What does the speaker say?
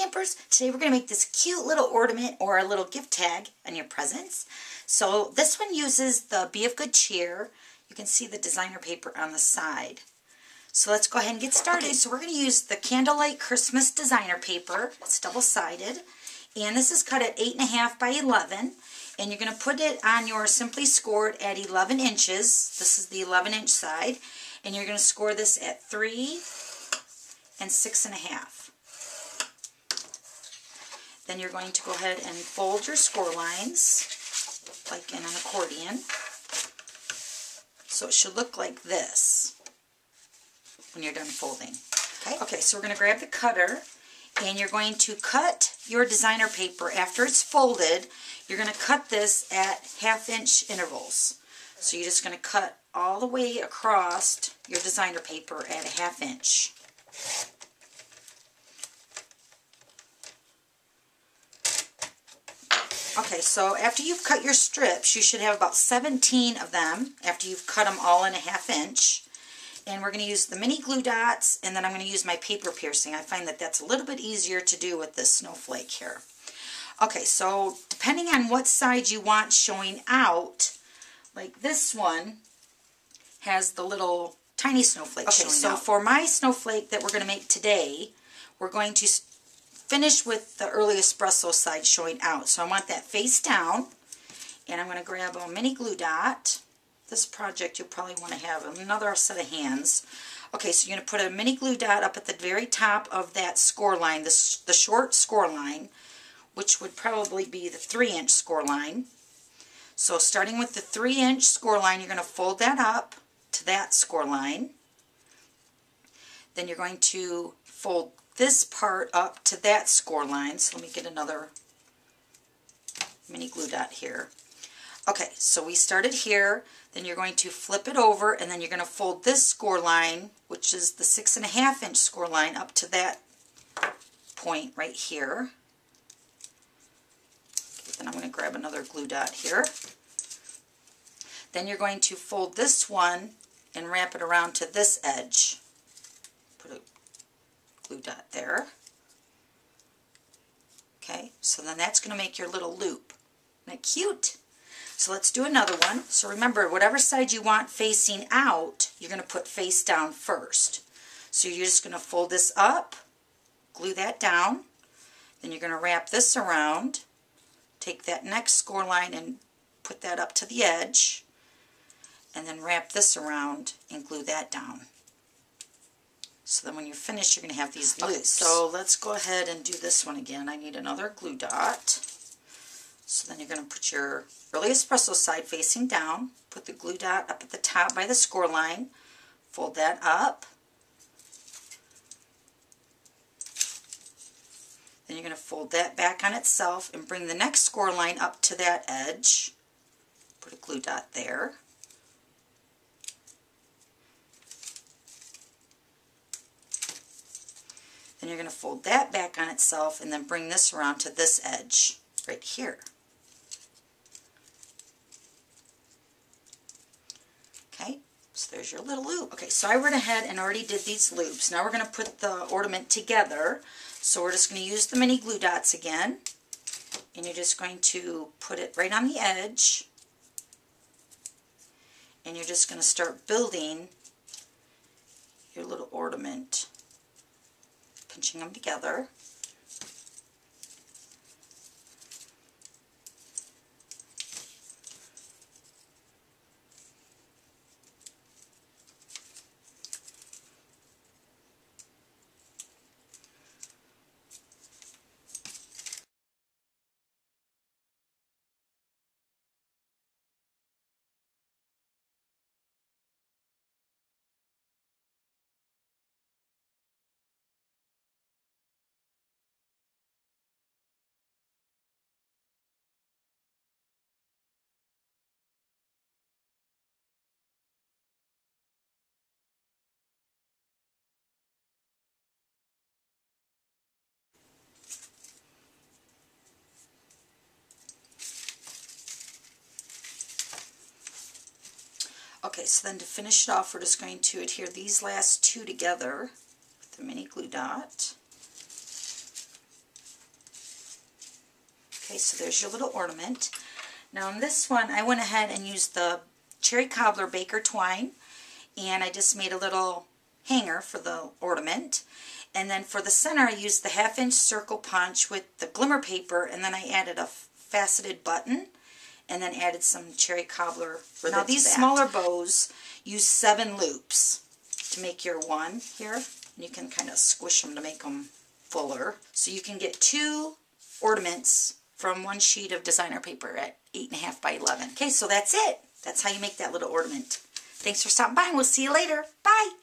Campers. Today we're going to make this cute little ornament or a little gift tag on your presents. So this one uses the Be of Good Cheer. You can see the designer paper on the side. So let's go ahead and get started. Okay, so we're going to use the Candlelight Christmas designer paper. It's double-sided. And this is cut at 8.5 by 11. And you're going to put it on your Simply Scored at 11 inches. This is the 11-inch side. And you're going to score this at 3 and 6.5. Then you're going to go ahead and fold your score lines like in an accordion. So it should look like this when you're done folding. Okay, so we're going to grab the cutter and you're going to cut your designer paper after it's folded. You're going to cut this at 1/2 inch intervals. So you're just going to cut all the way across your designer paper at 1/2 inch. Okay, so after you've cut your strips, you should have about 17 of them after you've cut them all in 1/2 inch. And we're going to use the mini glue dots, and then I'm going to use my paper piercing. I find that that's a little bit easier to do with this snowflake here. Okay, so depending on what side you want showing out, like this one has the little tiny snowflake showing out. So for my snowflake that we're going to make today, we're going to finish with the early espresso side showing out. So I want that face down, and I'm going to grab a mini glue dot. This project you'll probably want to have another set of hands. Okay, so you're going to put a mini glue dot up at the very top of that score line, the short score line, which would probably be the 3-inch score line. So starting with the 3-inch score line, you're going to fold that up to that score line. Then you're going to fold this part up to that score line. So let me get another mini glue dot here. Okay, so we started here, then you're going to flip it over, and then you're going to fold this score line, which is the 6.5 inch score line, up to that point right here. Okay, then I'm going to grab another glue dot here. Then you're going to fold this one and wrap it around to this edge. Put a glue dot there. Okay, so then that's going to make your little loop. Isn't that cute? So let's do another one. So remember, whatever side you want facing out, you're going to put face down first. So you're just going to fold this up, glue that down, then you're going to wrap this around, take that next score line and put that up to the edge, and then wrap this around and glue that down. So then when you're finished, you're going to have these loops. Okay, so let's go ahead and do this one again. I need another glue dot. So then you're going to put your early espresso side facing down, put the glue dot up at the top by the score line, fold that up. Then you're going to fold that back on itself and bring the next score line up to that edge. Put a glue dot there. Then you're going to fold that back on itself and then bring this around to this edge right here. Okay, so there's your little loop. Okay, so I went ahead and already did these loops. Now we're going to put the ornament together. So we're just going to use the mini glue dots again. And you're just going to put it right on the edge. And you're just going to start building your little ornament. Pinching them together. Okay, so then to finish it off, we're just going to adhere these last two together with the mini glue dot. Okay, so there's your little ornament. Now in this one, I went ahead and used the Cherry Cobbler Baker twine, and I just made a little hanger for the ornament. And then for the center, I used the 1/2-inch circle punch with the glimmer paper, and then I added a faceted button, and then added some Cherry Cobbler ribbon. Now these smaller bows use 7 loops to make your one here. And you can kind of squish them to make them fuller. So you can get 2 ornaments from 1 sheet of designer paper at 8.5 by 11. Okay, so that's it. That's how you make that little ornament. Thanks for stopping by, and we'll see you later. Bye!